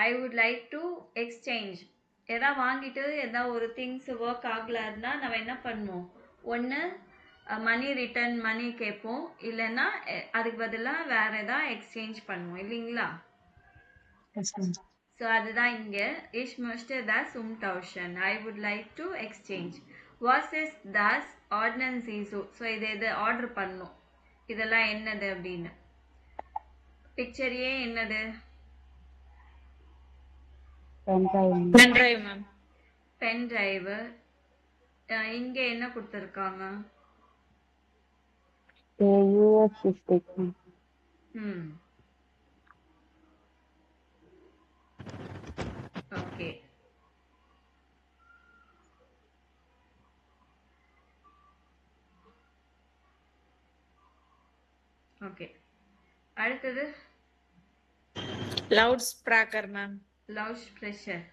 I would like to exchange. எதாவது வாங்கிட்டு ஏதாவது ஒரு திங்ஸ் ஒர்க் ஆகலன்னா நம்ம என்ன பண்ணுவோம், ஒன்று மணி ரிட்டர்ன் மணி கேட்போம், இல்லைன்னா அதுக்கு பதிலாக வேற ஏதாவது எக்ஸ்சேஞ்ச் பண்ணுவோம் இல்லைங்களா? ஸோ அதுதான் இங்கே ich möchte das umtauschen. I would like to exchange. Was ist das? Ordnen Sie so. So இது ஆர்டர் பண்ணும். இதெல்லாம் என்னது அப்படின்னு பிக்சரையே என்னது? Pen drive ma'am. Pen drive. இங்க என்ன கொடுத்துருக்காங்க? USB stick. ஓகே. ஓகே, அடுத்தது loudspeaker ma'am. Loudspeaker.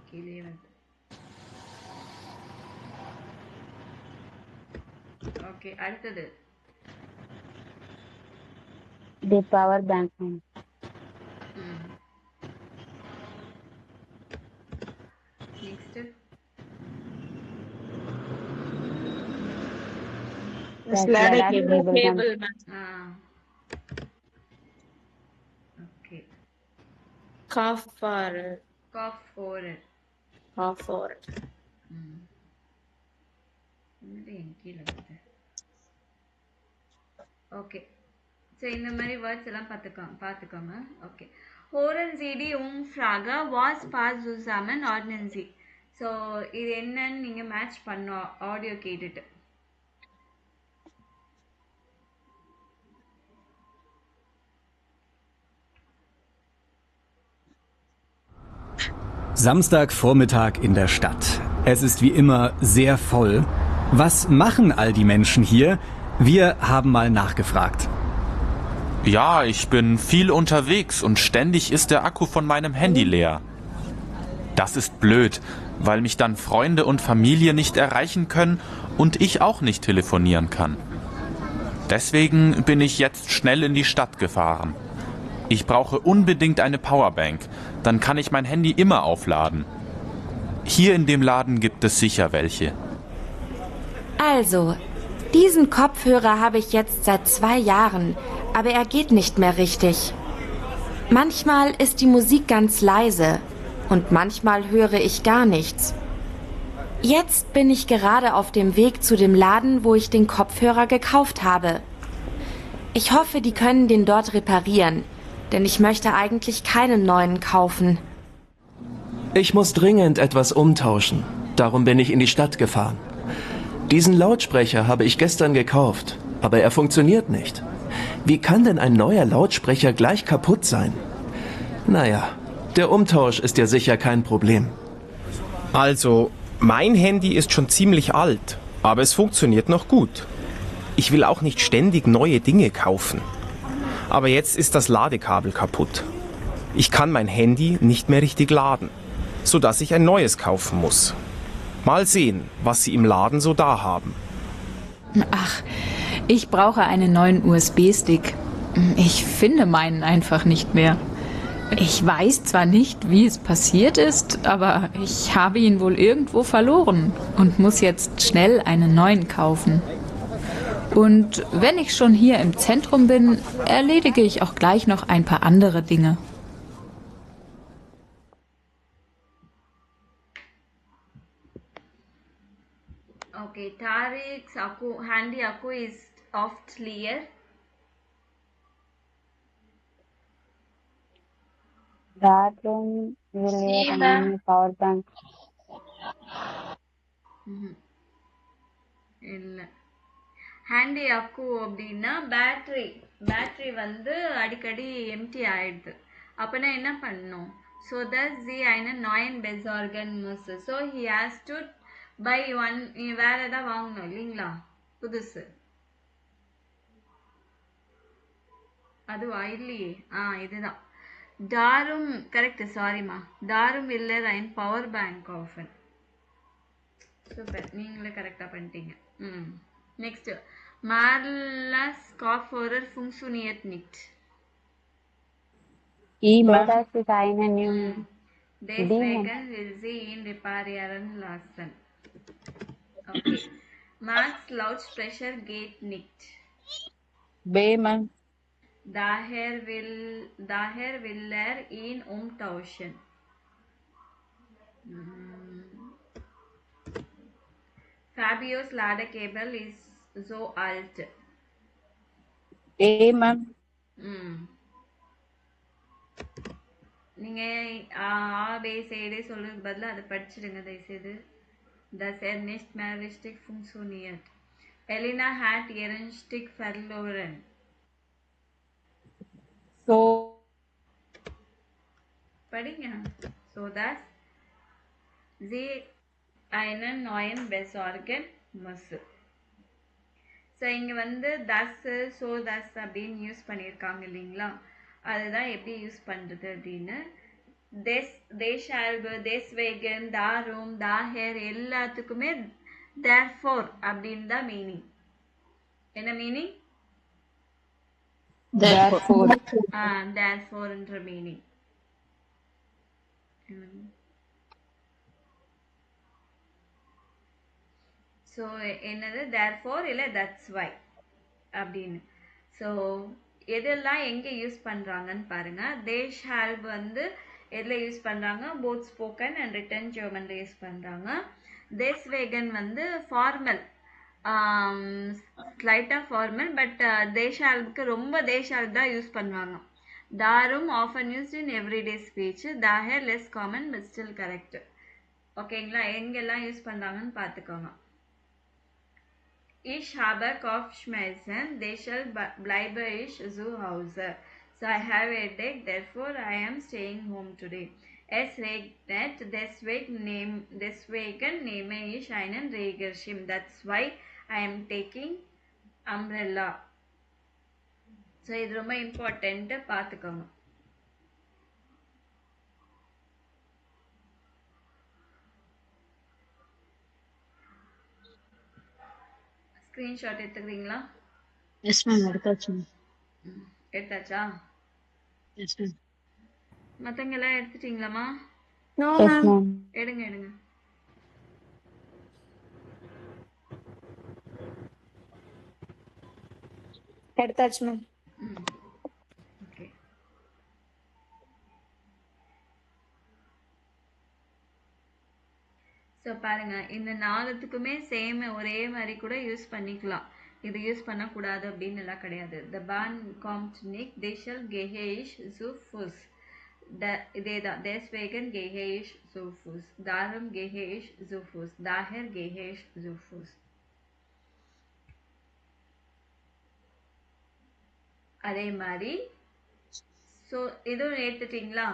கீழே வந்து ஓகே, அடுத்தது The power bank. Next cable ma'am. Okay. காஃப் ஃபார் கீழே வருது. ஓகே, ஸோ இந்த மாதிரி வேர்ட்ஸ் எல்லாம் பார்த்துக்கோங்க. Okay. Hören Sie die Umfrage, was passt zusammen, ordnen Sie. So இது என்னன்னு நீங்கள் மேட்ச் பண்ணோம் ஆடியோ கேட்டுட்டு. Samstagvormittag in der Stadt. Es ist wie immer sehr voll. Was machen all die Menschen hier? Wir haben mal nachgefragt. Ja, ich bin viel unterwegs und ständig ist der Akku von meinem Handy leer. Das ist blöd, weil mich dann Freunde und Familie nicht erreichen können und ich auch nicht telefonieren kann. Deswegen bin ich jetzt schnell in die Stadt gefahren. Ich brauche unbedingt eine Powerbank, dann kann ich mein Handy immer aufladen. Hier in dem Laden gibt es sicher welche. Also, diesen Kopfhörer habe ich jetzt seit 2 Jahren, aber er geht nicht mehr richtig. Manchmal ist die Musik ganz leise und manchmal höre ich gar nichts. Jetzt bin ich gerade auf dem Weg zu dem Laden, wo ich den Kopfhörer gekauft habe. Ich hoffe, die können den dort reparieren, denn ich möchte eigentlich keinen neuen kaufen. Ich muss dringend etwas umtauschen. Darum bin ich in die Stadt gefahren. Diesen Lautsprecher habe ich gestern gekauft, aber er funktioniert nicht. Wie kann denn ein neuer Lautsprecher gleich kaputt sein? Naja, der Umtausch ist ja sicher kein Problem. Also, mein Handy ist schon ziemlich alt, aber es funktioniert noch gut. Ich will auch nicht ständig neue Dinge kaufen. Aber jetzt ist das Ladekabel kaputt. Ich kann mein Handy nicht mehr richtig laden, sodass ich ein neues kaufen muss. Mal sehen, was sie im Laden so da haben. Ach, ich brauche einen neuen USB-Stick. Ich finde meinen einfach nicht mehr. Ich weiß zwar nicht, wie es passiert ist, aber ich habe ihn wohl irgendwo verloren und muss jetzt schnell einen neuen kaufen. Und wenn ich schon hier im Zentrum bin, erledige ich auch gleich noch ein paar andere Dinge. Okay, Tariq's handy akku is oft leer. Bathroom will wear a power bank. இல்ல, handy அக்கு அப்படின்னா battery வந்து அடிக்கடி empty ஆயிடுது. அப்பனா என்ன பண்ணணும்? So that the einen neuen besorgen muss. So he has to buy one. வேற ஏதாவது வாங்கணும் இல்லைங்களா புதுசு? அதுவா? இல்லையே. இதுதான் தாரும். கரெக்ட், சாரிம்மா. தாரும் இல்லை ein பவர் பேங்க் ஆஃபன். சூப்பர், நீங்களே கரெக்டாக பண்ணிட்டீங்க. Next, Marlas Kopfhörer funktioniert nicht. So ma'am. das ist eine new Demon. Deswegen will sie ihn reparieren lassen. Okay. Max Lautsprecher geht nicht. B, ma'am. Daher will er ihn umtauschen. Fabio's Ladekabel is so alt. A, ma'am. ம். நீங்க ஆ பே சேடே சொல்றதுக்கு பதிலா அதை படிச்சிடுங்க தயவுசெய்து. Das er nicht mehr richtig funktioniert. Elena hat ihren Stick verloren. So, படிங்க. So dass sie einen neuen besorgen muss. So இங்கே வந்து தஸ் so தஸ் அப்படின்னு யூஸ் பண்ணியிருக்காங்க இல்லைங்களா, அதுதான் எப்படி யூஸ் பண்ணுறது அப்படின்னு. தேஷால்பு தேஸ்வேகன் தாரும் தாஹேர் எல்லாத்துக்குமே தேர்ஃபோர் அப்படின்னு தான் மீனிங். என்ன மீனிங்? therefore. தேர்ஃபோர்ன்ற மீனிங். ஸோ என்னது therefore இல்லை that's why அப்படின்னு. ஸோ எதெல்லாம் எங்கே யூஸ் பண்ணுறாங்கன்னு பாருங்கள். தேஷ் ஹால்ப் வந்து எதில் யூஸ் பண்ணுறாங்க? போத் ஸ்போக்கன் அண்ட் ரிட்டன் ஜெர்மனில் யூஸ் பண்ணுறாங்க. தேஸ்வேகன் வந்து ஃபார்மல், ஸ்லைட்டாக ஃபார்மல், பட் தேஷால்புக்கு ரொம்ப தேஷால்ப் தான் யூஸ் பண்ணுவாங்க. தாரும் often used in everyday speech. தாஹர் less common but still correct. ஓகேங்களா? எங்கெல்லாம் யூஸ் பண்ணுறாங்கன்னு பார்த்துக்கோங்க. Ich habe Kopfschmerzen, deshalb bleibe ich zu Hause. So I have a headache, therefore I am staying home today. Es regnet, deswegen nehme ich einen Regenschirm. That's why I am taking umbrella. So இது ரொம்ப important, பார்த்துக்கோங்க. Screenshot எடுத்துக்கிறீங்களா? Yes, ma'am. எடுத்தாச்சு. எடுத்தாச்சா? Yes, ma'am. மற்றவங்க எல்லாம் எடுத்துட்டீங்களாம்மா? Yes, ma'am. எடுங்க எடுங்க. எடுத்தாச்சு, ma'am. ஓகே. ஸோ பாருங்க, இந்த நாலுத்துக்குமே சேம் ஒரே மாதிரி கூட யூஸ் பண்ணிக்கலாம். இது யூஸ் பண்ணக்கூடாது அப்படின்னு எல்லாம் கிடையாது. த பான் காம்ட் நிக் தேஷல் கெஹேயிஷ் ஜூஃபுஸ். இதே தான். தேஸ்வேகன் கெஹேயிஷ் ஜூஃபுஸ். தாரம் கெஹேயிஷ் ஜூஃபுஸ். தாஹர் கெஹேயிஷ் ஜூஃபுஸ். அதே மாதிரி ஸோ இதுவும் எடுத்துட்டீங்களா?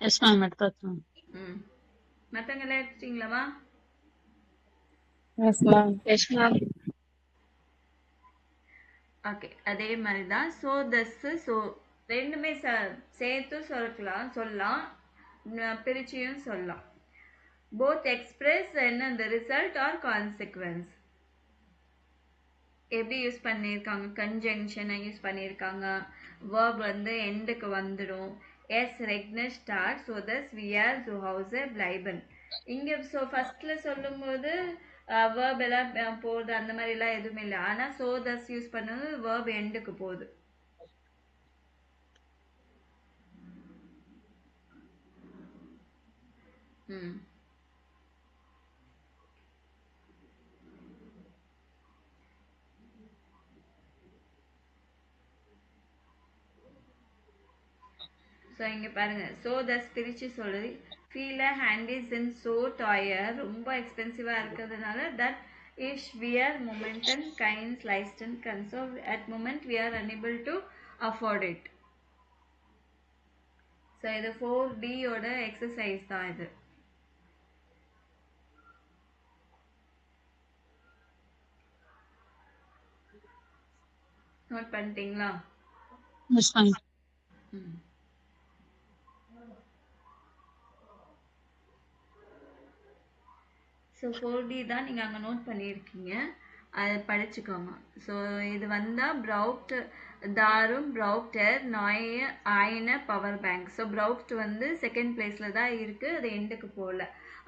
Yes, ma'am. எடுத்தாச்சு, ma'am. ம். மற்றவங்க எல்லாம் எடுத்துட்டீங்களாம்மா? Yes, ma'am. Yes, ma'am. Okay. அதே மாதிரி தான். ஸோ தஸ் ஸோ ரெண்டுமே சேர்த்து சொல்லலாம், பிரிச்சியும் சொல்லலாம். போத் எக்ஸ்பிரஸ் என்ன இந்த ரிசல்ட் ஆர் கான்சிக்வன்ஸ். எப்படி யூஸ் பண்ணியிருக்காங்க? கன்ஜங்ஷனை யூஸ் பண்ணியிருக்காங்க. வேர்ப் வந்து எண்டுக்கு வந்துடும். எஸ் ரெக்னஸ் ஸ்டார்ட் ஸோ தஸ் வி ஆர் ஸோ ஹவுஸ் பிளைபன். இங்கே ஸோ ஃபஸ்ட்டில் சொல்லும்போது வேர்ப் எல்லாம் போகுது, அந்த மாதிரிலாம் எதுவுமே இல்லை. ஆனால் ஸோ தஸ் யூஸ் பண்ணது வேர்ப் எண்டுக்கு போகுது. ம். ஸோ இங்கே பாருங்கள். ஸோ தஸ் பிரித்து சொல்லுது. ஃபீல் அ ஹேண்ட் இஸ் இன் ஸோ டயர், ரொம்ப எக்ஸ்பென்சிவாக இருக்கிறதுனால தட் இஷ் வியர் மொமெண்டன் கைன்ஸ் லைஸ்டன் கன். So at moment we are unable to afford it. So இது 4Dயோட எக்ஸசைஸ் தான் இது. நோட் பண்ணிட்டீங்களா? Yes, ma'am. ம். ஸோ 4D தான் நீங்கள் அங்கே நோட் பண்ணியிருக்கீங்க. அது படிச்சுக்கோங்க. ஸோ இது வந்தால் ப்ரௌக்ட் தாரும் ப்ரௌக்டர் நாய ஆயின பவர் பேங்க். ஸோ ப்ரௌக்ட் வந்து செகண்ட் பிளேஸில் தான் இருக்குது, அது எண்டுக்கு போகல.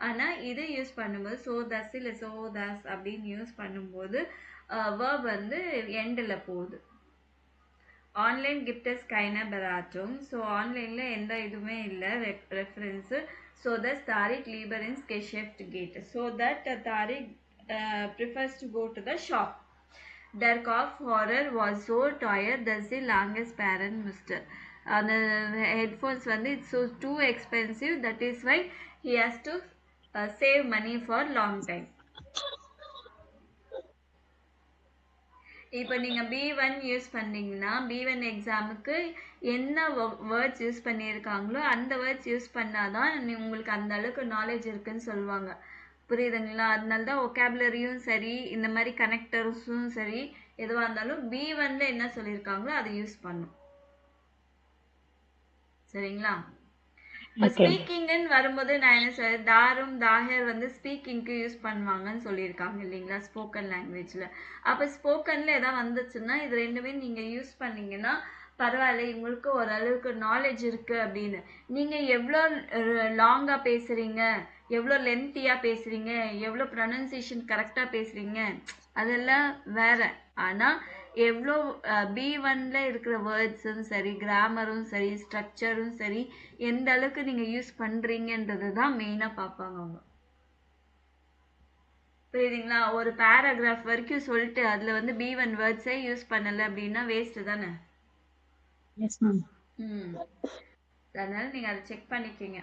ஆனால் இது யூஸ் பண்ணும்போது சோ தஸ் இல்லை சோ தஸ் அப்படின்னு யூஸ் பண்ணும்போது verb வந்து எண்டில் போகுது. ஆன்லைன் கிஃப்டர்ஸ் கைன பெராட்டும். ஸோ ஆன்லைனில் எந்த இதுவுமே இல்லை ரெஃபரன்ஸு. ஸோ தஸ் தாரிக் லீபர் இன்ஸ் கெஷெஃப்ட் கேட். So that Tariq prefers to go to the shop. Der Kopfhörer was so teuer that the longest parent Mr. And the headphones வந்து it's so too expensive, that is why he has to save money for long time. இப்போ நீங்கள் B1 use பண்ணீங்கன்னா B1 எக்ஸாமுக்கு என்ன words use பண்ணியிருக்காங்களோ அந்த words use பண்ணாதான் உங்களுக்கு அந்த அளவுக்கு நாலேஜ் இருக்குன்னு சொல்லுவாங்க. புரியுதுங்களா? அதனால தான் ஒகேபுலரியும் சரி, இந்த மாதிரி கனெக்டர்ஸும் சரி, எதுவாக இருந்தாலும் B1ல என்ன சொல்லியிருக்காங்களோ அதை யூஸ் பண்ணும். சரிங்களா? இப்போ ஸ்பீக்கிங்னு வரும்போது நான் என்ன சொல்ல, தாரும் தாஹர் வந்து ஸ்பீக்கிங்க்கு யூஸ் பண்ணுவாங்கன்னு சொல்லியிருக்காங்க இல்லைங்களா, ஸ்போக்கன் லாங்குவேஜில். அப்போ ஸ்போக்கனில் எதாவது வந்துச்சுன்னா இது ரெண்டுமே நீங்கள் யூஸ் பண்ணிங்கன்னா பரவாயில்ல, இவங்களுக்கு ஓரளவுக்கு நாலேஜ் இருக்குது அப்படின்னு. நீங்கள் எவ்வளோ லாங்காக பேசுகிறீங்க, எவ்வளோ லென்த்தியாக பேசுகிறீங்க, எவ்வளோ ப்ரொனன்சியேஷன் கரெக்டாக பேசுகிறீங்க, அதெல்லாம் வேறு. ஆனால் எவ்வளோ B1ல இருக்கிற வேர்ட்ஸும் சரி, கிராமரும் சரி, ஸ்ட்ரக்சரும் சரி, எந்த அளவுக்கு நீங்கள் யூஸ் பண்ணுறீங்கன்றது தான் மெயினாக பார்ப்பாங்க அவங்க. புரியுதுங்களா? ஒரு பேராகிராஃப் வரைக்கும் சொல்லிட்டு அதில் வந்து B1 வேர்ட்ஸே யூஸ் பண்ணலை அப்படின்னா வேஸ்ட்டு தானே. Yes ma'am. அதனால் நீங்கள் அதை செக் பண்ணிக்கிங்க.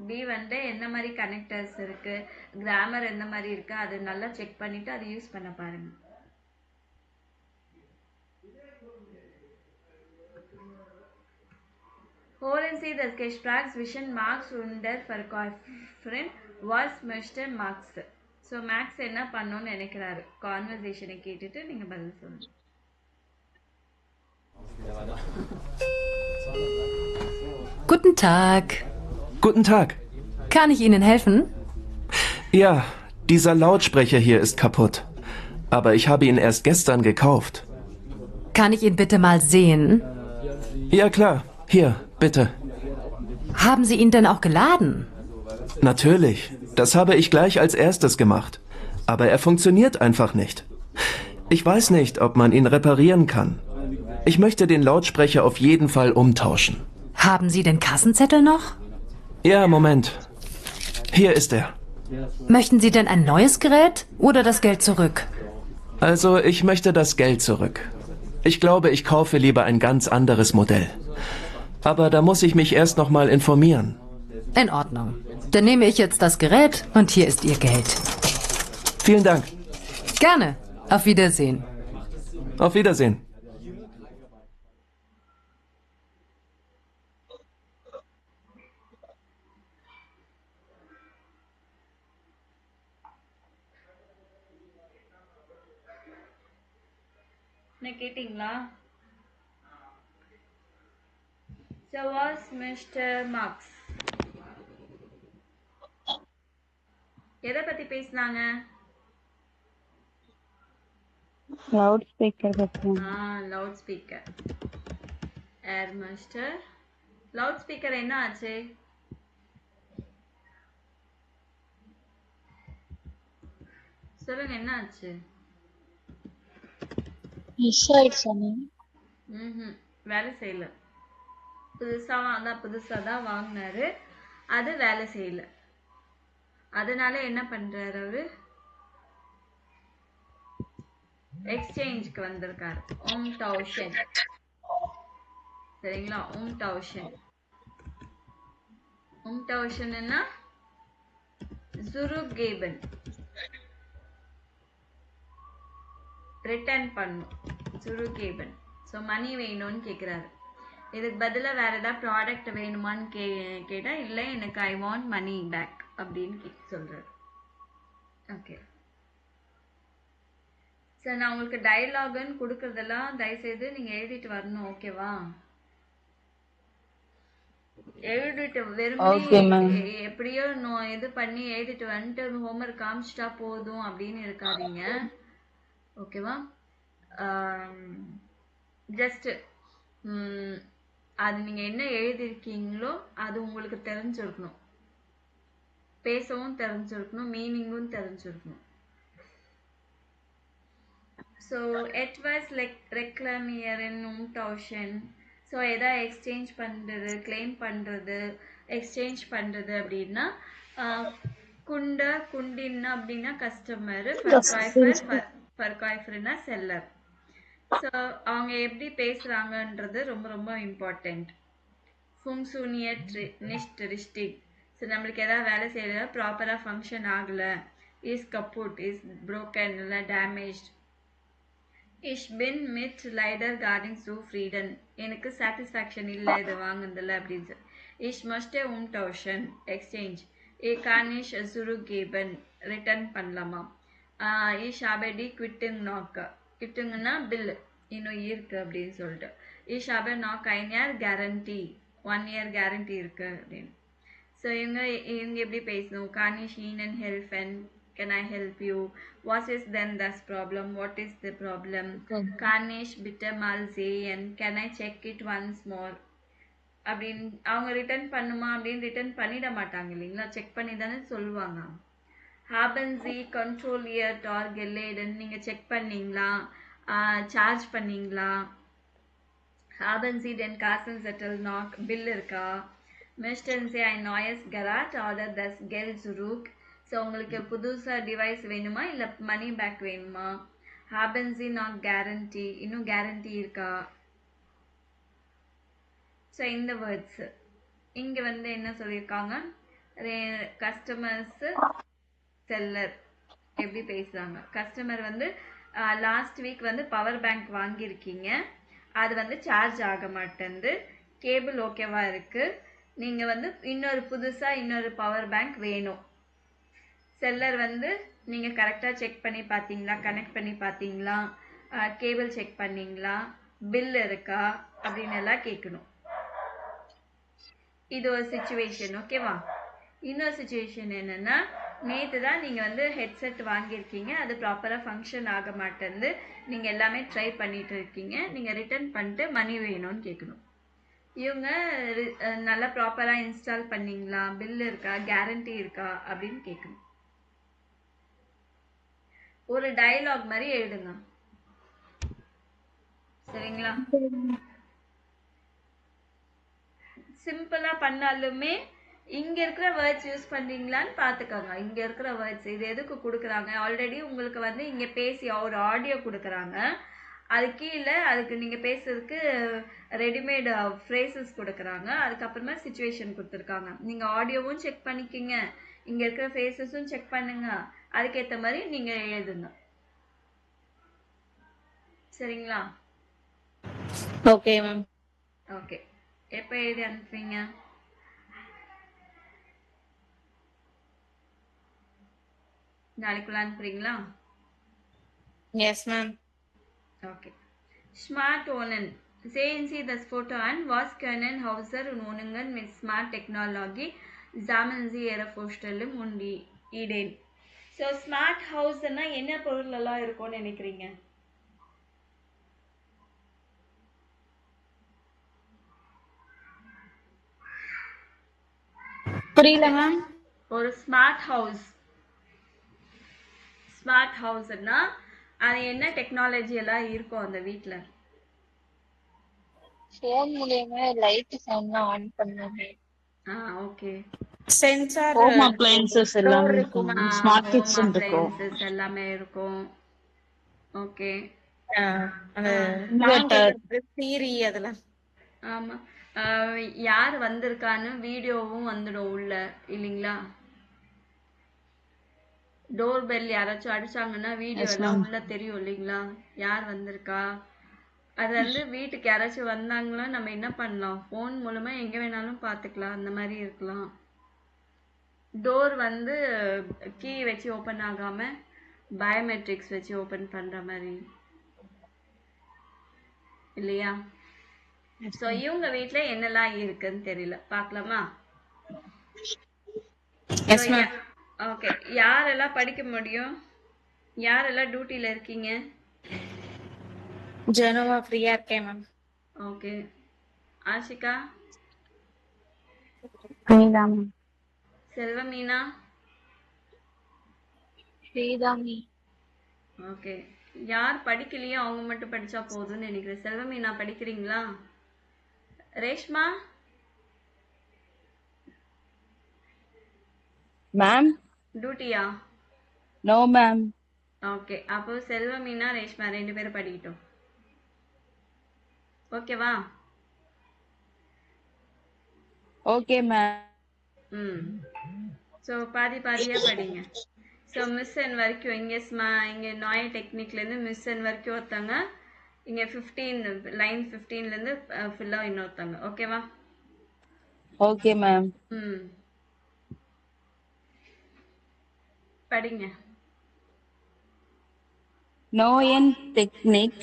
B1ல என்ன மாதிரி கனெக்டர்ஸ் இருக்குது, கிராமர் எந்த மாதிரி இருக்குது, அது நல்லா செக் பண்ணிவிட்டு அதை யூஸ் பண்ண பாருங்கள். Hören Sie das Gespräch zwischen Max und der Verkäuferin, was möchte Max? So Max என்ன பண்ணணும்னு நினைக்கிறாரு, கான்வர்சேஷனை கேட்டுட்டு நீங்கள் பதில் சொல்லுங்கள். Guten Tag. Guten Tag. Kann ich Ihnen helfen? Ja, dieser Lautsprecher hier ist kaputt. Aber ich habe ihn erst gestern gekauft. Kann ich ihn bitte mal sehen? Ja klar, hier, bitte. Haben Sie ihn denn auch geladen? Natürlich, das habe ich gleich als erstes gemacht. Aber er funktioniert einfach nicht. Ich weiß nicht, ob man ihn reparieren kann. Ich möchte den Lautsprecher auf jeden Fall umtauschen. Haben Sie den Kassenzettel noch? Ja, Moment. Hier ist er. Möchten Sie denn ein neues Gerät oder das Geld zurück? Also, ich möchte das Geld zurück. Ich glaube, ich kaufe lieber ein ganz anderes Modell. Aber da muss ich mich erst noch mal informieren. In Ordnung. Dann nehme ich jetzt das Gerät und hier ist Ihr Geld. Vielen Dank. Gerne. Auf Wiedersehen. Auf Wiedersehen. கேட்டிங்களா? So was Mr. Max எதை பத்தி பேசினாங்க? Loudspeaker பத்தி. Loudspeaker. ஏர் மாஸ்டர் loudspeaker என்ன ஆச்சு? சொல்லுங்க, என்ன ஆச்சு? வேலை செய்யல. புதுசாக தான் வாங்கினாரு, அது வேலை செய்யல. அதனால என்ன பண்றாரு அவரு? எக்ஸ்சேஞ்சுக்கு வந்திருக்காரு. umtauschen. சரிங்களா? umtauschenன்னா zurückgeben, ரிட்டர்ன் பண்ணும். zurückgeben. ஸோ மணி வேணும்னு கேட்குறாரு. இதுக்கு பதிலாக வேற ஏதாவது ப்ராடக்ட் வேணுமான்னு கேட்டால் இல்லை, எனக்கு ஐ வாண்ட் மணி பேக் அப்படின்னு சொல்றாரு. ஓகே சார், நான் உங்களுக்கு டயலாகுன்னு கொடுக்கறதெல்லாம் தயவுசெய்து நீங்கள் எழுதிட்டு வரணும், ஓகேவா? எழுதிட்டு வெறும் எப்படியோ இது பண்ணி எழுதிட்டு வந்துட்டு ஹோம்ஒர்க் காமிச்சிட்டா போதும் அப்படின்னு இருக்காதீங்க. ஓகேவா? ஜஸ்ட் அது நீங்கள் என்ன எழுதியிருக்கீங்களோ அது உங்களுக்கு தெரிஞ்சிருக்கணும், பேசவும் தெரிஞ்சிருக்கணும், மீனிங்கும் தெரிஞ்சிருக்கணும். So etwas reklamieren umtauschen. So எதா எக்ஸ்சேஞ்ச் பண்ணுறது, கிளைம் பண்ணுறது, எக்ஸ்சேஞ்ச் பண்ணுறது அப்படின்னா குண்டின்னா அப்படின்னா கஸ்டமரு, ஃபர்காய்ஃபர்னா செல்லர். ஸோ அவங்க எப்படி பேசுகிறாங்கன்றது ரொம்ப ரொம்ப இம்பார்ட்டண்ட். ஃபங்க்ஷனியட் நிஷ்ட் ரிஸ்டிக். ஸோ நம்மளுக்கு எதாவது வேலை செய்யறது ப்ராப்பராக ஃபங்க்ஷன் ஆகலை, இஸ் கப்புட், இஸ் broken, இல்லை damaged. Ich bin mit leider gar nicht zufrieden. எனக்கு சாட்டிஸ்ஃபேக்ஷன் இல்லை இது வாங்குனதில்ல அப்படின்னு சொல்லி. Ich möchte umtauschen, exchange. Ich kann nicht zurückgeben, return பண்ணலாமா. Ich habe die quittung noch. quittingனா பில் இன்னும் இருக்கு அப்படின்னு சொல்லிட்டு. Ich habe noch ein Jahr Guarantee, 1 year guarantee இருக்கு அப்படின்னு. ஸோ இவங்க எப்படி பேசணும்? Kann ich Ihnen helfen? Can I help you? What is then this problem? What is the problem? Kann ich bitte mal sehen? Can I check it once more? அப்படின்னு அவங்க return பண்ணுமா அப்படின்னு return பண்ணிட மாட்டாங்க இல்லைங்களா, செக் பண்ணி தானே சொல்லுவாங்க. Haben Sie kontrolliert or gelesen? நீங்கள் செக் பண்ணீங்களா, சார்ஜ் பண்ணீங்களா? Haben Sie den Kassenzettel noch? Bill இருக்கா? Möchten Sie ein neues Gerät oder das Geld zurück? So உங்களுக்கு புதுசாக டிவைஸ் வேணுமா இல்லை மணி பேக் வேணுமா? Haben Sie noch guarantee? இன்னும் கேரண்டி இருக்கா? ஸோ இந்த வேர்ட்ஸு இங்கே வந்து என்ன சொல்லியிருக்காங்க, கஸ்டமர்ஸு செல்லர் எப்படி பேசுகிறாங்க. கஸ்டமர் வந்து லாஸ்ட் வீக் வந்து பவர் பேங்க் வாங்கியிருக்கீங்க, அது வந்து சார்ஜ் ஆக மாட்டேங்குது, கேபிள் ஓகேவா இருக்குது, நீங்கள் வந்து புதுசாக இன்னொரு பவர் பேங்க் வேணும். செல்லர் வந்து நீங்கள் கரெக்டாக செக் பண்ணி பார்த்தீங்களா, கனெக்ட் பண்ணி பார்த்தீங்களா, கேபிள் செக் பண்ணீங்களா, பில் இருக்கா அப்படின்னு எல்லாம் கேட்கணும். இது ஒரு சுச்சுவேஷன். ஓகேவா? இன்னொரு சுச்சுவேஷன் என்னென்னா, நேற்று தான் நீங்கள் வந்து ஹெட்செட் வாங்கியிருக்கீங்க, அது ப்ராப்பராக ஃபங்க்ஷன் ஆக மாட்டேங்குது, நீங்கள் எல்லாமே ட்ரை பண்ணிட்டு இருக்கீங்க, நீங்கள் ரிட்டர்ன் பண்ணிட்டு மணி வேணும்னு கேட்கணும். இவங்க நல்லா ப்ராப்பராக இன்ஸ்டால் பண்ணீங்களா, பில் இருக்கா, கேரண்டி இருக்கா அப்படின்னு கேட்கணும். ஒரு டயலாக் மாதிரி எழுதுங்க, சரிங்களா? சிம்பிளா பண்ணாலுமே இங்க இருக்கிற வேர்ட்ஸ் யூஸ் பண்றீங்களான்னு பாத்துக்கோங்க. இங்க இருக்கிற வேர்ட்ஸ் இது எதுக்கு கொடுக்குறாங்க, ஆல்ரெடி உங்களுக்கு வந்து இங்க பேசி ஒரு ஆடியோ கொடுக்குறாங்க, அது கீழே அதுக்கு நீங்க பேசுறதுக்கு ரெடிமேட் ஃப்ரேசஸ் கொடுக்குறாங்க, அதுக்கப்புறமா சிச்சுவேஷன் கொடுத்துருக்காங்க. நீங்க ஆடியோவும் செக் பண்ணிக்கிங்க, இங்க இருக்கிற ஃபேஸஸும் செக் பண்ணுங்க, அதுக்கேற்ற மாதிரி நீங்க எழுதுங்க, சரிங்களா? Okay ma'am. ஓகே, எப்போ எழுதி அனுப்புவீங்க? நாளைக்குள்ள அனுப்புறீங்களா? Yes ma'am. Okay. Smart Wohnen. Sehen Sie das Foto an. Was können Häuser und Wohnungen mit Smart Technologie? Sammeln Sie Ihre Vorstellung und Ideen. So smart ஹவுஸ்னா என்ன பொருள் எல்லாம் இருக்கும்னு நினைக்கிறீங்க? புரியல மேம். ஒரு ஸ்மார்ட் ஹவுஸ்னா அது என்ன டெக்னாலஜி எல்லாம் இருக்கும் அந்த வீட்ல? ஃபோன் மூலமா லைட் சவுண்ட் ஆன் பண்ணுங்க. ஓகே. சென்சார், ஹோம் அப்ளையன்சஸ் எல்லாமே இருக்கும், ஸ்மார்ட் கிச்சன் இருக்கும், எல்லாமே இருக்கும். ஓகே. அந்த இன்வெர்ட்டர், சீரி அதெல்லாம். ஆமா. யார் வந்திருக்கான்னு வீடியோவும் வந்துடும் உள்ள இல்லைங்களா? டோர் பெல் யாராச்சும் அடிச்சாங்கன்னா வீடியோ எல்லாம் உள்ள தெரியும் இல்லைங்களா, யார் வந்திருக்கா. அது வந்து வீட்டுக்கு யாராச்சும் வந்தாங்கன்னா நம்ம என்ன பண்ணலாம், ஃபோன் மூலமா எங்க வேணாலும் பார்த்துக்கலாம், அந்த மாதிரி இருக்கலாம். டோர் வந்து கீ வச்சு ஓப்பன் ஆகாம பயோமெட்ரிக்ஸ் வச்சு ஓப்பன் பண்ற மாதிரி இல்லையா? ஸோ இவங்க வீட்ல என்னெல்லாம் இருக்குன்னு தெரியல, பார்க்கலாமா? ஓகே. யாரெல்லாம் படிக்க முடியும், யாரெல்லாம் டியூட்டியில் இருக்கீங்க? ஜெனோவா ஃப்ரீயா இருக்கேன் மேம். ஓகே. ஆஷிகா? ஃப்ரீதான். செல்வமீனா? ஸ்ரீதாமி. ஓகே. யார் படிக்கலையோ அவங்க மட்டும் படிச்சா போதும்னு நினைக்கிறேன். செல்வமீனா படிக்கிறீங்களா? ரேஷ்மா? மேம் டியூட்டியா? No ma'am. ஓகே. அப்போ செல்வமீனா ரேஷ்மா 2 பேரும் படிக்கட்டும். ஓகேவா? Okay ma'am. ம். ஸோ பாதி பாதியாக படிங்க. ஸோ மிஸ்ஸன் வரைக்கும் இங்கே இங்கே நாய டெக்னிக்லேருந்து மிஸ்ஸன் வரைக்கும் ஒருத்தங்க, இங்கே 15 லைன் 15லேருந்து ஃபுல்லாக இன்னொருத்தங்க. ஓகேவா? Okay ma'am. ம். படிங்க. நோயன் technique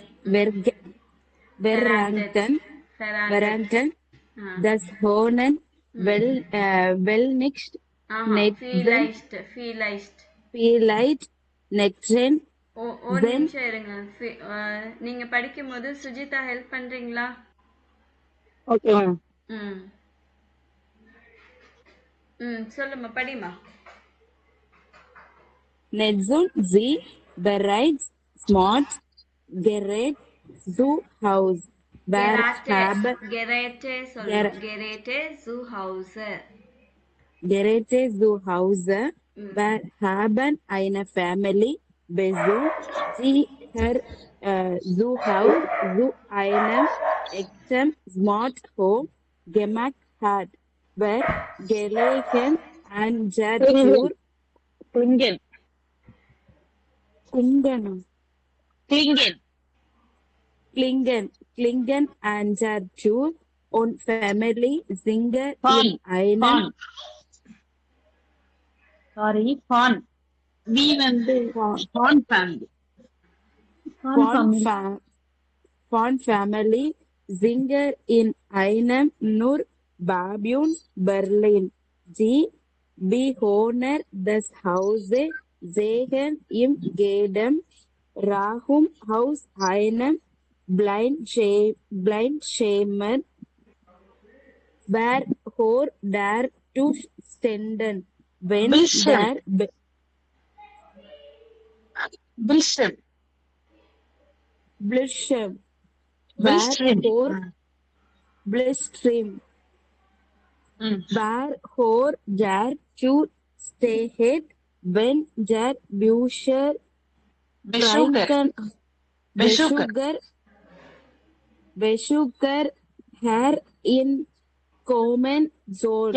Ferranten. Verranten, das Honen, well nicht, Vielleicht. vielleicht, Netzen, ஒரு நிமிஷம் இருங்க. நீங்க படிக்கும்போது சுஜிதா ஹெல்ப் பண்றீங்களா? Okay ma'am. ம். சொல்லுமா, படிமா. Netzen sie bereits smart Gerät zu Haus. Geräte சொல்லுங்க. Geräte zu Hause. Wir haben eine Family besucht, die zu Hause zu einem echten Smart Home gemacht hat. Wir gelegen an der Tür. Klingen an der Tür und Family Singer in einem Family Singer in einem nur Babylon Berlin. Die Bewohner des Hauses sehen im Gedem Rahum aus einem Blindschämen, wer vor der Tür standen, wenn der Bildschirm, wer vor der Tür steht, wenn der Besucher hereinkommen soll.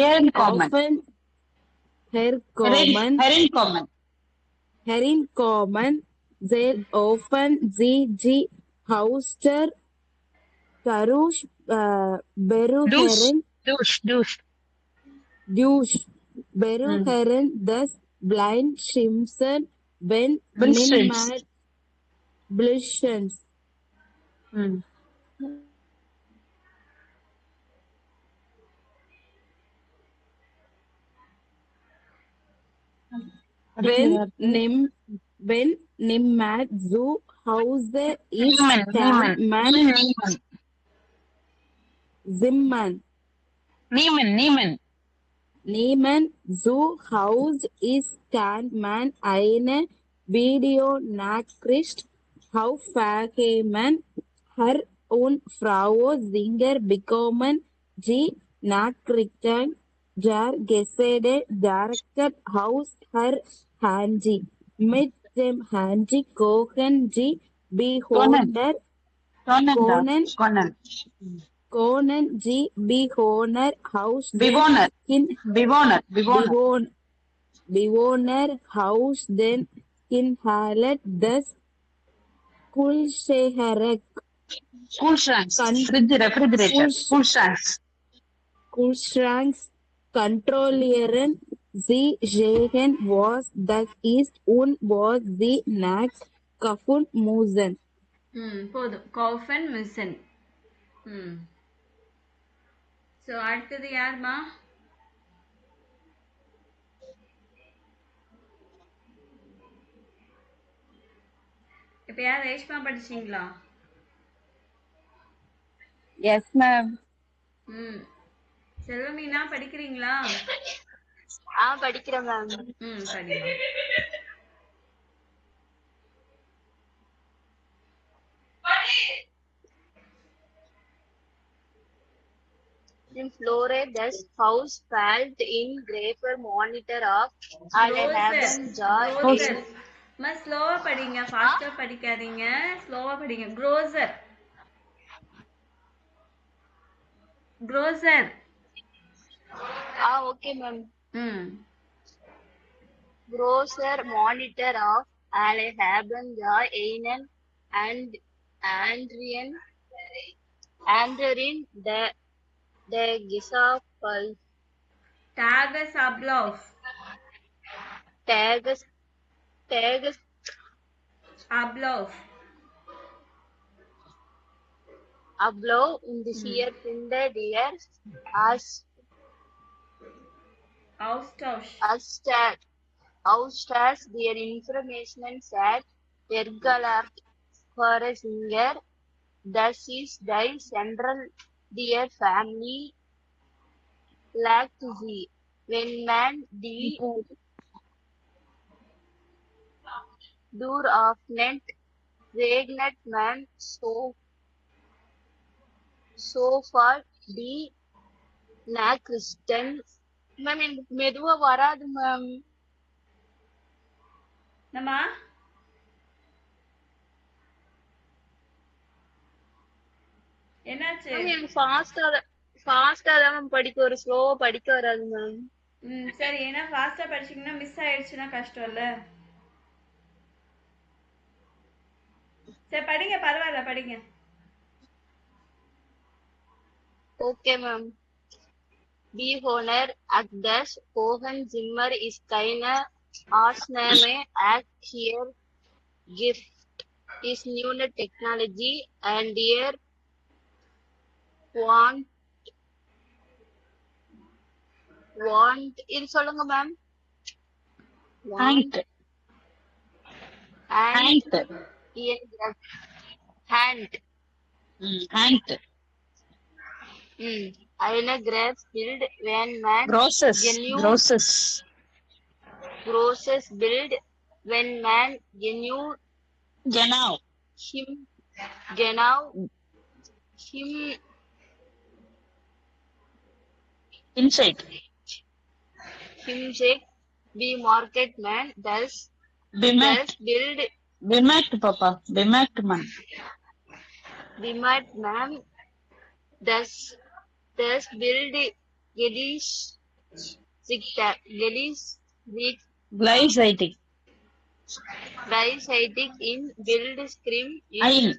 Hereinkommen soll, offen sie die Haustür, berühren das Blindschimsen, wenn niemand Blindschirms. Wenn niemand zu Hause ist, kann man niemand zu Hause ist, kann man eine Videonachricht aufnehmen. Herr und Frau Singer bekommen die Nachrichten der Gäste direkt aus Herr Handy. Mit dem Handy kochen die Bewohner die Bewohner Haus Haus den Inhalt des Kühlschranks kontrollieren. Sie sehen, was das ist und was sie nach kaufen müssen. போதும். kaufen müssen. So அடுத்தது யாருமா? இப்போ யார் ரேஷ்மா படிச்சீங்களா? Yes ma'am. ம். செல்வமீனா படிக்கிறீங்களா? படிக்கிறேன் ma'am. படிங்க. In Florida, this house felt in graver monitor of Alhaven George. ஸ்லோவா படிங்க, ஃபாஸ்டா படிக்காதீங்க, ஸ்லோவா படிங்க. Cruiser. Okay ma'am. Grocer monitor of Alhaven Einen and Andrin the Gisafal. Tagus Ablauf. Ablauf in the year printed years as Austas their information said Ergalart for a singer. Thus is thy central dear family lack to thee. When man the door of net regnant man so far the na Christian. Ma'am எனக்கு மெதுவா வராது ma'am. நம்ம என்னாச்சு? எனக்கு ஃபாஸ்டா தான் ma'am படிக்க ஒரு ஸ்லோவா படிக்க வராது மேம். சரி, ஏன்னா ஃபாஸ்டா படிச்சீங்கன்னா மிஸ் ஆயிடுச்சுன்னா கஷ்டம் இல்ல. சரி படிங்க, பரவாயில்ல படிங்க. Okay ma'am. Die Honor at das Hohen Zimmer ist keine Ausnahme at hier gift is new technology and dear want இது சொல்லுங்க ma'am. hand Eine grapes build when man Grosses build when man genau him inside himself be market man thus build bemerkt papa bemerkt man thus build glycidic in build scream ein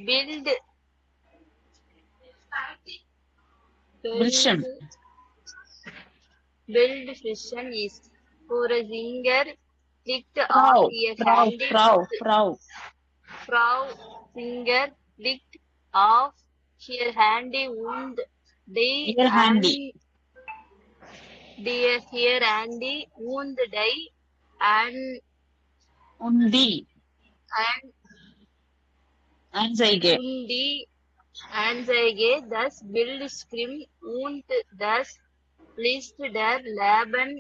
build friction is for a singer clicked off a handy Frau singer clicked off her handy wound die here handy wound die and Anzeige thus build scream und thus pleased der Lappen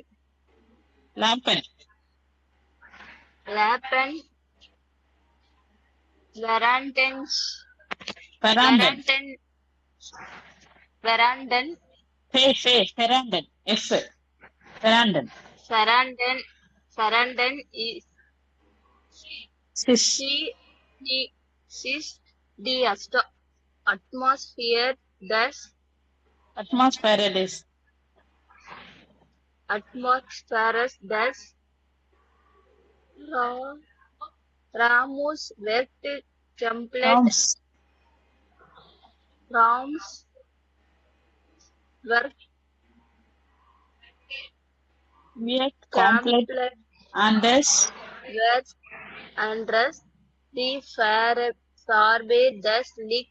Veranden is the atmosphere thus Ramos worked template Rams work complete Anders the Farbe thus lick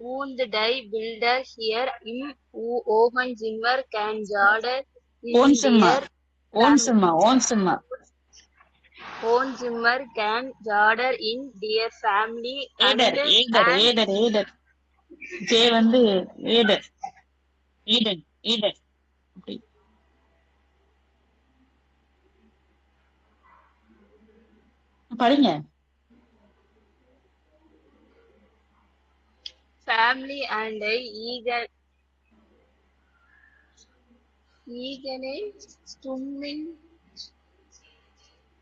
und die Bilder here im Ohen Zimmer can Jordan Wohnzimmer Zimmer can order in their family ஏடர் ஏடர் and ஏடர் ஏடர் ஜே வந்து ஏடர் Eden Eden அப்படி படிங்க family and eager swimming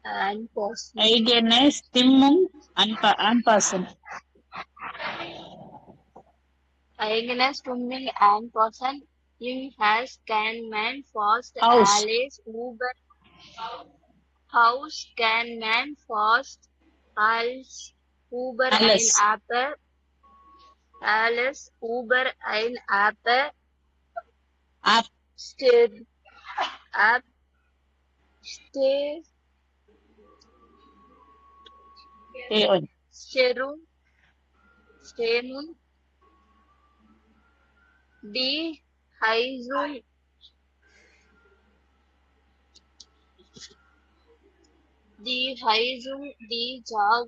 and possible. ஐகனே ஸ்டிம்மும் அன்பாசன் Eigenes swimming and person in has can man fast House. Alice Uber house can man fast Alice Uber Alice. ein Apple Alice Uber ein Apple app stay app stay ஏ Sterum Sterum die Heisung die Jog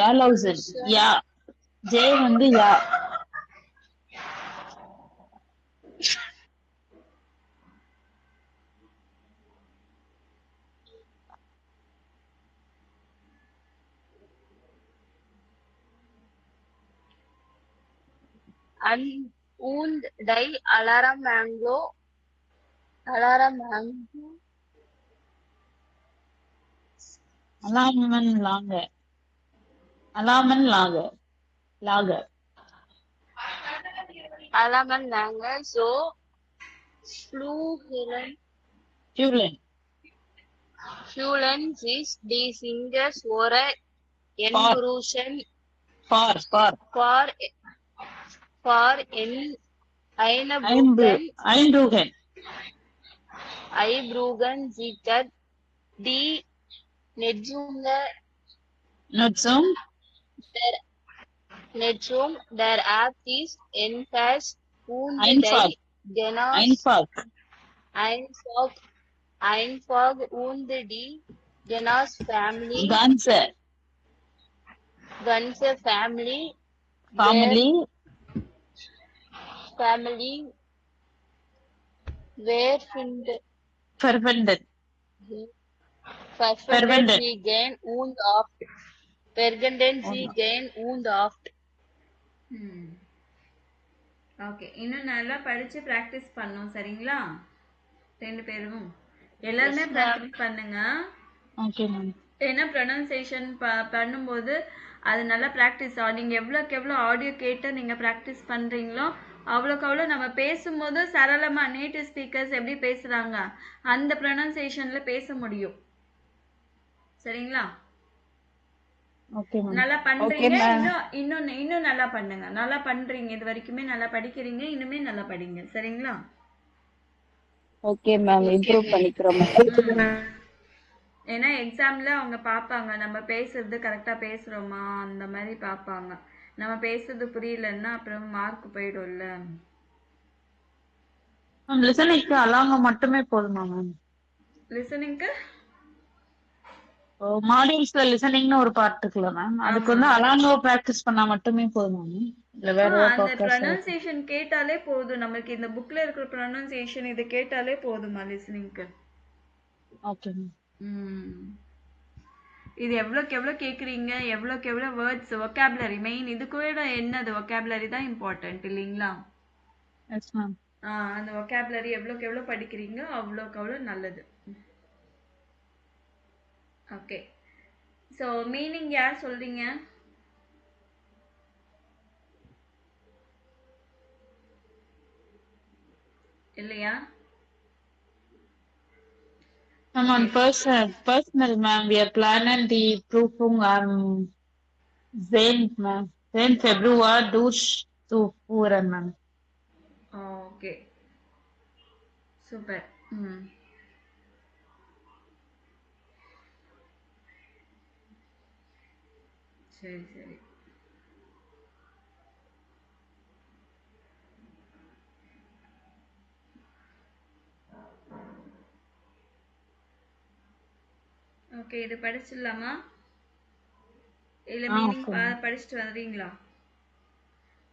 யாலௌசன் யா ஜே வந்து யா und die Alarm Mango அலாமன் லாங்க அலாமன் லாக Alaman Langer so Fluhelen ஃபியூலன் is the singers for a Engrusen for for in Einbruggen ஐன்ரூகன் Zitter die Netzunge நுட்ஸும் Netzung der App ist enfasst und Einfach. die Genas ஐன்பாக் Einfach und die Genas Family ganze Family family where findet verwendet verwendet sie gehen und oft verwenden sie gehen und oft okay, இன்னும் நல்லா படிச்சு practice பண்ணோம். சரிங்களா? 2 பேரும் எல்லாருமே practice பண்ணுங்க. Okay ma'am. ஏன்னா ப்ரொனன்சியேஷன் பண்ணும்போது அது நல்லா ப்ராக்டிஸ் ஆகும். நீங்கள் எவ்வளோக்கு எவ்வளோ ஆடியோ கேட்டு நீங்கள் ப்ராக்டிஸ் பண்ணுறீங்களோ அவ்வளோக்கு அவ்வளோ நம்ம பேசும்போது சரளமாக நேட்டிவ் ஸ்பீக்கர்ஸ் எப்படி பேசுகிறாங்க அந்த ப்ரொனன்சியேஷனில் பேச முடியும். சரிங்களா? நல்லா பண்றீங்க. இன்னும் நல்லா பண்ணுங்க. நல்லா பண்றீங்க. இது வரைக்குமே நல்லா படிக்கிறீங்க. இன்னுமே நல்லா படிங்க. சரிங்களா? ஓகே மேம், இம்ப்ரூவ் பண்ணிக்கிறோம். ஏன்னா எக்ஸாம்ல அவங்க பாப்பாங்க நம்ம பேசுறது கரெக்டா பேசுறோமா அந்த மாதிரி பாப்பாங்க. நம்ம பேசுறது புரியலன்னா அப்புறம் மார்க் போயிடும்ல. லிசனிங்க்கு அலாங்க மட்டுமே போதுமா மேம்? லிசனிங்க்கு மாடியூல்ஸ்ல லிசனிங்னு ஒரு பார்ட் இருக்குல்ல மேம், அதுக்கு வந்து அலாங்கோ பிராக்டிஸ் பண்ணா மட்டுமே போதுமா மேம்? இல்ல வேற ஏதாவது அந்த பர்பஸ்? ப்ரொனன்சியேஷன் கேட்டாலே போதும். நமக்கு இந்த புக்ல இருக்கிற ப்ரொனன்சியேஷன் இது கேட்டாலே போதுமா லிசனிங்க்கு? Okay ma'am. இது எவ்வளோக்கு எவ்வளோ கேட்குறீங்க, எவ்வளோக்கு எவ்வளோ வேர்ட்ஸ் வொக்காபுலரி மெயின். இது கூட என்னது வொக்காபுலரி தான் இம்பார்ட்டன்ட் இல்லைங்களா? Yes ma'am. அந்த வொக்காபுலரி எவ்வளோக்கு எவ்வளோ படிக்கிறீங்க அவ்வளோக்கு அவ்வளோ நல்லது. ஓகே, ஸோ மீனிங் யார் சொல்றீங்க? இல்லையா? Ma'am, on personal, ma'am, we are planning the Prüfung am 10, ma'am. 10 Februar durch zu führen, ma'am. Okay, super. சரி சரி. ஓகே, இது படிச்சிடலாமா? இல்ல ஆ மீனிங் ஓகே மேம். படிச்சுட்டு வர்றீங்களா?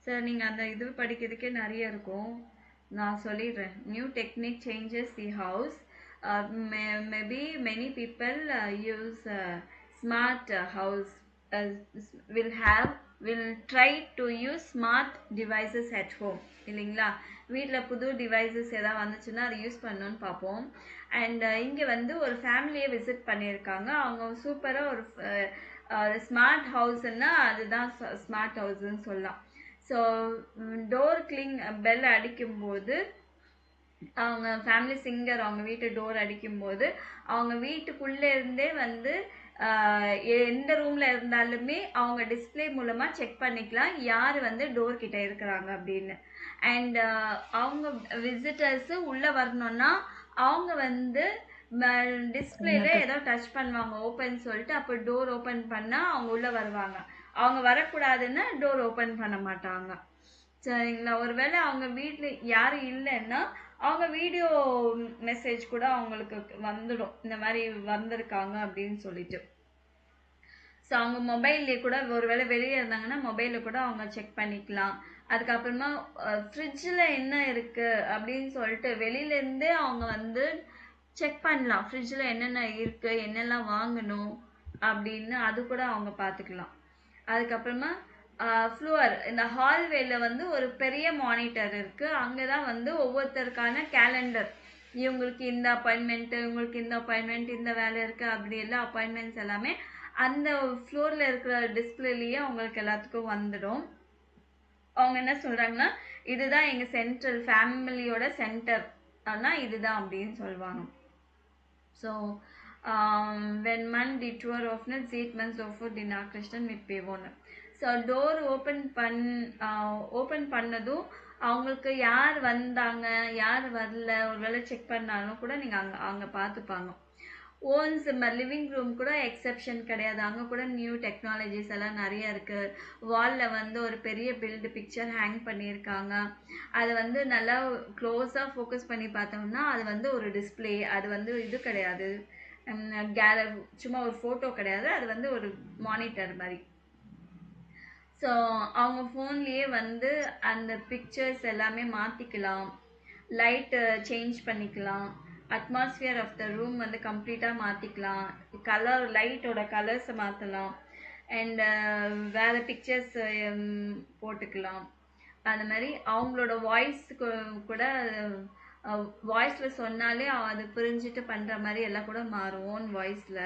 சார் நீங்க அந்த இது படிக்கிறதுக்கே நிறைய இருக்கும். நான் சொல்லிடுறேன். New technique changes the house. Maybe many people use smart house uh, will try to use smart devices at home. இல்லைங்களா? வீட்டில் புது டிவைசஸ் ஏதாவது வந்துச்சுன்னா அதை யூஸ் பண்ணணும்னு பார்ப்போம். அண்ட் இங்கே வந்து ஒரு ஃபேமிலியை விசிட் பண்ணியிருக்காங்க. அவங்க சூப்பராக ஒரு ஸ்மார்ட் ஹவுஸ்ன்னா அதுதான் ஸ்மார்ட் ஹவுஸ்ன்னு சொல்லலாம். ஸோ டோர் பெல் அடிக்கும்போது அவங்க ஃபேமிலி சிங்கர் அவங்க வீட்டு டோர் அடிக்கும்போது அவங்க வீட்டுக்குள்ளே இருந்தே வந்து எந்த ரூமில் இருந்தாலுமே அவங்க டிஸ்பிளே மூலமாக செக் பண்ணிக்கலாம் யார் வந்து டோர் கிட்ட இருக்கிறாங்க அப்படின்னு. அண்ட் அவங்க விசிட்டர்ஸு உள்ளே வரணும்னா அவங்க வந்து டிஸ்பிளேல ஏதோ டச் பண்ணுவாங்க ஓப்பன் சொல்லிட்டு, அப்போ டோர் ஓப்பன் பண்ணால் அவங்க உள்ளே வருவாங்க. அவங்க வரக்கூடாதுன்னா டோர் ஓப்பன் பண்ண மாட்டாங்க. சரிங்களா? ஒருவேளை அவங்க வீட்டில் யாரும் இல்லைன்னா அவங்க வீடியோ மெசேஜ் கூட அவங்களுக்கு வந்துடும், இந்த மாதிரி வந்திருக்காங்க அப்படின்னு சொல்லிட்டு. ஸோ அவங்க மொபைல்லே கூட ஒருவேளை வெளியே இருந்தாங்கன்னா மொபைலில் கூட அவங்க செக் பண்ணிக்கலாம். அதுக்கப்புறமா ஃப்ரிட்ஜில் என்ன இருக்குது அப்படின்னு சொல்லிட்டு வெளியிலேருந்தே அவங்க வந்து செக் பண்ணலாம். ஃப்ரிட்ஜில் என்னென்ன இருக்குது, என்னெல்லாம் வாங்கணும் அப்படின்னு அது கூட அவங்க பார்த்துக்கலாம். அதுக்கப்புறமா ஃப்ளோர் இந்த ஹால்வேல வந்து ஒரு பெரிய மானிட்டர் இருக்குது. அங்கே தான் வந்து ஒவ்வொருத்தருக்கான கேலண்டர், இவங்களுக்கு இந்த அப்பாயின்மெண்ட்டு, இவங்களுக்கு இந்த அப்பாயின்மெண்ட், இந்த வேலை இருக்குது, அப்படி எல்லா அப்பாயின்மெண்ட்ஸ் எல்லாமே அந்த ஃப்ளோரில் இருக்கிற டிஸ்பிளேலேயே அவங்களுக்கு எல்லாத்துக்கும் வந்துடும். அவங்க என்ன சொல்கிறாங்கன்னா இதுதான் எங்கள் சென்ட்ரல் ஃபேமிலியோட சென்டர் ஆனால் இதுதான் அப்படின்னு சொல்லுவாங்க. So when man detour often sieht man sofort die Nachrichten mit Bewohner. So door open பண்ணதும் அவங்களுக்கு யார் வந்தாங்க யார் வரல ஒருவேளை செக் பண்ணாலும் கூட நீங்கள் அங்கே பார்த்துப்பாங்க. ஓன்ஸ் லிவிங் ரூம் கூட எக்ஸெப்ஷன் கிடையாது. அங்கே கூட நியூ டெக்னாலஜிஸ் எல்லாம் நிறைய இருக்குது. வாலில் வந்து ஒரு பெரிய பிக்சர் ஹேங் பண்ணியிருக்காங்க. அதை வந்து நல்லா க்ளோஸாக ஃபோக்கஸ் பண்ணி பார்த்தோம்னா அது வந்து ஒரு டிஸ்பிளே, அது வந்து இது கிடையாது, சும்மா ஒரு ஃபோட்டோ கிடையாது, அது வந்து ஒரு மானிட்டர் மாதிரி. ஸோ அவங்க ஃபோன்லேயே வந்து அந்த பிக்சர்ஸ் எல்லாமே மாற்றிக்கலாம், லைட்டு சேஞ்ச் பண்ணிக்கலாம், அட்மாஸ்பியர் ஆஃப் த ரூம் வந்து கம்ப்ளீட்டாக மாற்றிக்கலாம், லைட்டோட கலர்ஸை மாற்றலாம், அண்ட் வேறு பிக்சர்ஸ் போட்டுக்கலாம். அந்த மாதிரி அவங்களோட வாய்ஸ் கூட வாய்ஸில் சொன்னாலே அது புரிஞ்சுட்டு பண்ணுற மாதிரி எல்லாம் கூட மாறும் ஓன் வாய்ஸில்.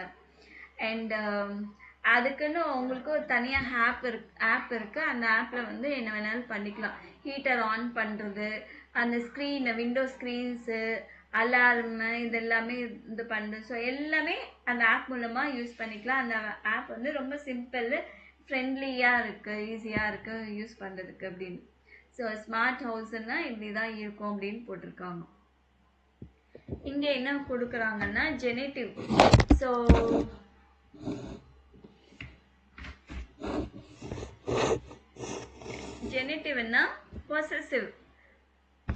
அண்ட் அதுக்குன்னு உங்களுக்கு ஒரு தனியாக ஆப் இருக்குது. அந்த ஆப்பில் வந்து என்ன வேணாலும் பண்ணிக்கலாம். ஹீட்டர் ஆன் பண்ணுறது, அந்த விண்டோ ஸ்க்ரீன்ஸு, அலார்மு, இது எல்லாமே இது பண்ணுறது. ஸோ எல்லாமே அந்த ஆப் மூலமாக யூஸ் பண்ணிக்கலாம். அந்த ஆப் வந்து ரொம்ப சிம்பிள், ஃப்ரெண்ட்லியாக இருக்குது, ஈஸியாக இருக்குது யூஸ் பண்ணுறதுக்கு அப்படின்னு. ஸோ ஸ்மார்ட் ஹவுஸ்ன்னா இப்படி தான் இருக்கும் அப்படின்னு போட்டிருக்காங்க. இங்கே என்ன கொடுக்குறாங்கன்னா ஜெனேட்டிவ். ஸோ ஜெனேட்டிவ்னா பொசசிவ்.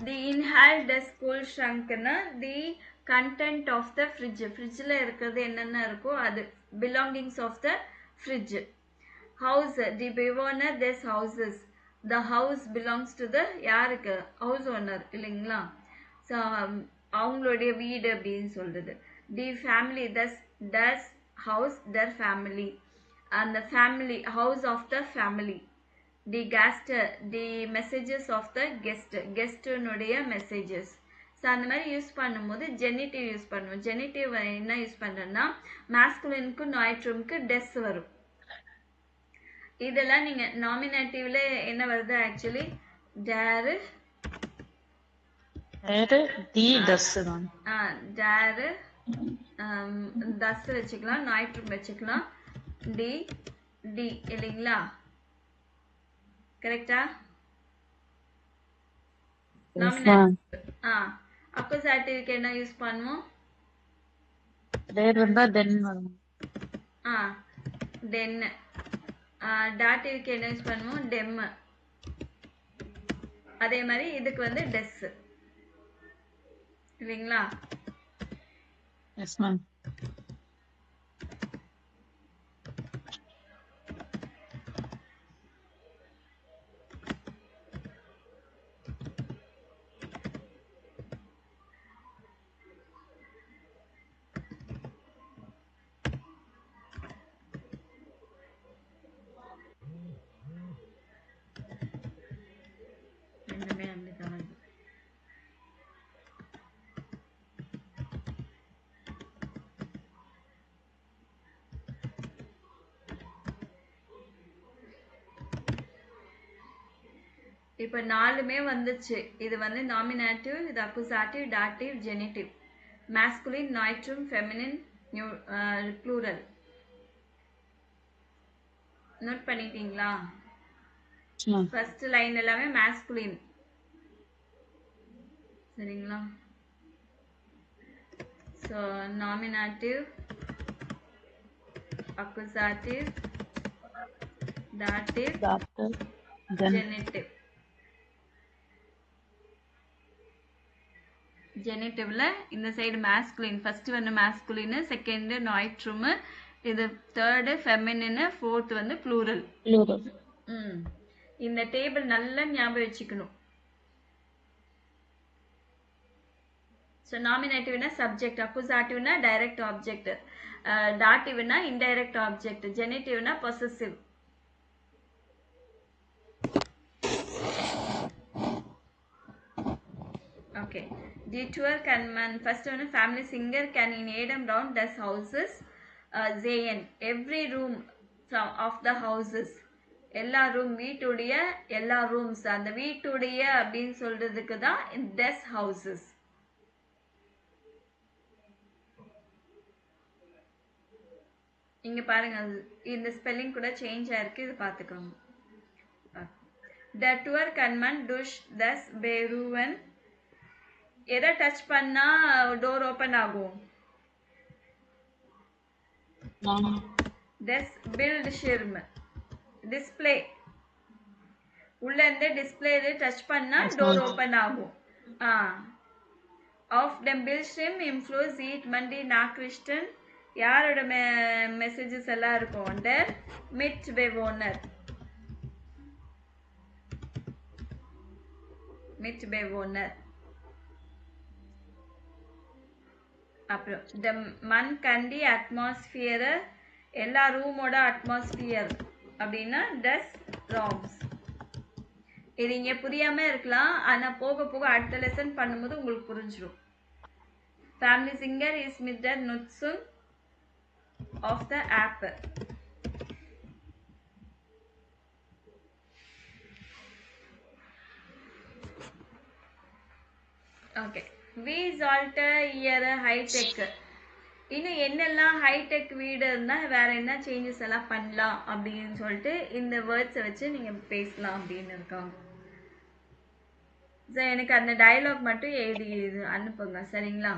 தி இன்ஹேல்ட் ஸ்கூல் ஷ்ரங்க்னா தி கண்டென்ட் ஆஃப் த ஃப்ரிட்ஜ். ஃப்ரிட்ஜில் இருக்கிறது என்னென்ன இருக்கோ அது பிலாங்கிங்ஸ் ஆஃப் த ஃப்ரிட்ஜ். ஹவுஸ் தி பிவோனர் திஸ் ஹவுசஸ். The house belongs to the யாருக்கு? ஹவுஸ் ஓனர் இல்லைங்களா? ஸோ அவங்களுடைய வீடு அப்படின்னு சொல்கிறது. தி ஃபேமிலி தஸ் ஹவுஸ் தர் ஃபேமிலி. அந்த family house of the family. தி கெஸ்ட் தி மெசேஜஸ் ஆஃப் த கெஸ்ட்டுனுடைய மெசேஜஸ். ஸோ அந்த மாதிரி யூஸ் பண்ணும்போது ஜெனிட்டிவ் யூஸ் பண்ணுவோம். ஜெனிட்டிவ் என்ன யூஸ் பண்ணுறோன்னா மாஸ்குலினுக்கு நாய்ட்ரூமுக்கு டெஸ் வரும். இதெல்லாம் நீங்கள் நாமினேட்டிவ்ல என்ன வருது? ஆக்சுவலி டேரு டேரு தஸ் வச்சுக்கலாம், நாய்ட்ரூம் வச்சுக்கலாம், டி டி இல்லைங்களா? கரெக்டா? நாமினேட்டிவ். அக்குசாட்டிவ்க்கு என்ன யூஸ் பண்ணுவோம்? டென். டாட்டிவ்க்கு என்ன யூஸ் பண்ணுவோம்? டெம். அதே மாதிரி இதுக்கு வந்து டெஸ் இல்லைங்களா? இப்போ 4மே வந்துச்சு. இது வந்து நாமினேட்டிவ், இது accusative, dative, genitive. masculine, neutrum, feminine, plural. Note பண்ணிட்டீங்களா? ஃபர்ஸ்ட் லைன் எல்லாமே masculine. சரிங்களா? So nominative, accusative, dative, genitive. ஜெனிட்டிவ்ல இந்த சைடு masculine, ஃபர்ஸ்ட் வந்து masculine, செகண்ட் neutrum, இது தேர்டு feminine, ஃபோர்த் வந்து plural. இந்த டேபிள் நல்லா ஞாபகம் வச்சுக்கணும். ஸோ நாமினேட்டிவ்னா சப்ஜெக்ட், அக்குசாட்டிவ்னா டைரக்ட் ஆப்ஜெக்ட், டாட்டிவ்னா இன்டைரக்ட் ஆப்ஜெக்ட், ஜெனிட்டிவ்னா possessive. Okay. Detour can man first one family singer can in Adam round does houses. Zayn every room from of the houses. எல்லா ரூம் வீட்டுடைய எல்லா ரூம்ஸ், அந்த வீட்டுடைய அப்படின்னு சொல்றதுக்கு தான் டெஸ் ஹவுசஸ். இங்க பாருங்க, இந்த ஸ்பெல்லிங் கூட சேஞ்ச் ஆயிருக்கு, இது பார்த்துக்கோங்க. டட்டுவர் கன்மன் டுஷ் தஸ் பேருவன் எதை டச் பண்ணா டோர் ஓபன் ஆகும்? டெஸ் பில்ட் ஷிர்ம் டிஸ்ப்ளே, உள்ள இருந்து டிஸ்ப்ளே டச் பண்ணா டோர் ஓபன் ஆகும். ஆஃப் டெம் பில் ஷிம் இன்ஃப்ளூஸ் ஈட் மண்டி நாக்ரிஸ்டன், யாரோட மெசேஜஸ் எல்லாம் இருக்கும்? டெர் மிட் பெவோனர், மிட் பெவோனர். அப்புறம் த மன் கண்டி அட்மாஸ்பியர், எல்லா ரூமோட அட்மாஸ்பியர் அப்படின்னா டஸ் ராம்ஸ். இது இங்க புரியாம இருக்கலாம், ஆனா போக போக அடுத்த லெசன் பண்ணும்போது உங்களுக்கு புரிஞ்சிடும். ஃபேமிலி சிங்கர் இஸ் மிஸ்டர் நுட்சுங் of the app. Okay. We salter year hi tech, இன்னும் என்னெல்லாம் ஹைடெக் வீடு இருந்தால் வேற என்ன சேஞ்சஸ் எல்லாம் பண்ணலாம் அப்படின்னு சொல்லிட்டு இந்த வேர்ட்ஸை வச்சு நீங்கள் பேசலாம் அப்படின்னு இருக்காங்க. ஸோ எனக்கு அந்த டயலாக் மட்டும் எழுதி அனுப்புங்க, சரிங்களா?